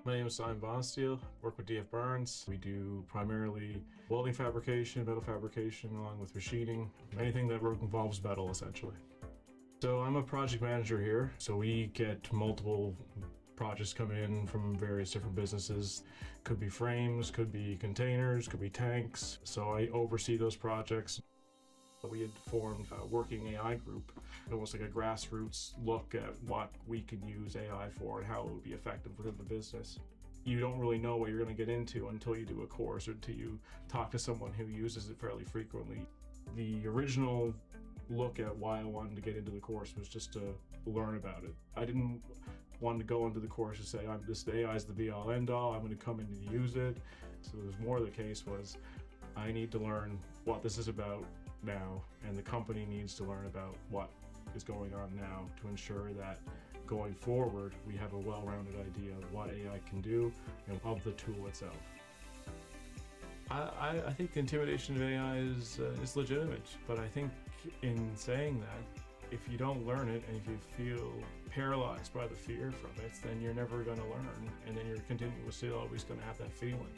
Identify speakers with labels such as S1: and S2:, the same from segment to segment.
S1: My name is Bosteel. Work with DF Barnes. We do primarily welding fabrication, metal fabrication, along with machining, anything that involves metal, essentially. So I'm a project manager here. So we get multiple projects come in from various different businesses. Could be frames, could be containers, could be tanks. So I oversee those projects. We had formed a working AI group, almost like a grassroots look at what we can use AI for and how it would be effective within the business. You don't really know what you're going to get into until you do a course or until you talk to someone who uses it fairly frequently. The original look at why I wanted to get into the course was just to learn about it. I didn't want to go into the course and say, this AI is the be-all end-all, I'm going to come in and use it. So it was more the case was, I need to learn what this is about now, and the company needs to learn about what is going on now to ensure that going forward we have a well-rounded idea of what AI can do and of the tool itself. I think the intimidation of AI is legitimate, but I think in saying that, if you don't learn it and if you feel paralyzed by the fear from it, then you're never going to learn, and then you're continuously always going to have that feeling.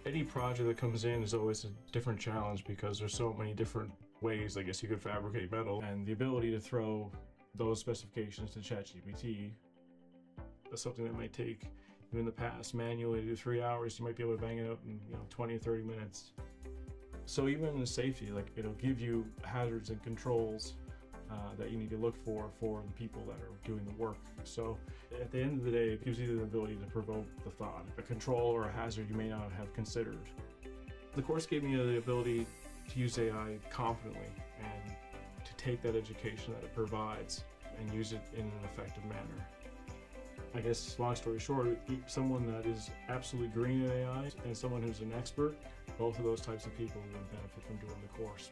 S1: Any project that comes in is always a different challenge because there's so many different ways, I guess, you could fabricate metal, and the ability to throw those specifications to ChatGPT is something that might take you in the past manually to do 3 hours. You might be able to bang it out in 20 or 30 minutes. So even in the safety, it'll give you hazards and controls that you need to look for the people that are doing the work. So at the end of the day, it gives you the ability to provoke the thought, a control or a hazard you may not have considered. The course gave me the ability to use AI confidently and to take that education that it provides and use it in an effective manner. I guess, long story short, someone that is absolutely green at AI and someone who's an expert, both of those types of people would benefit from doing the course.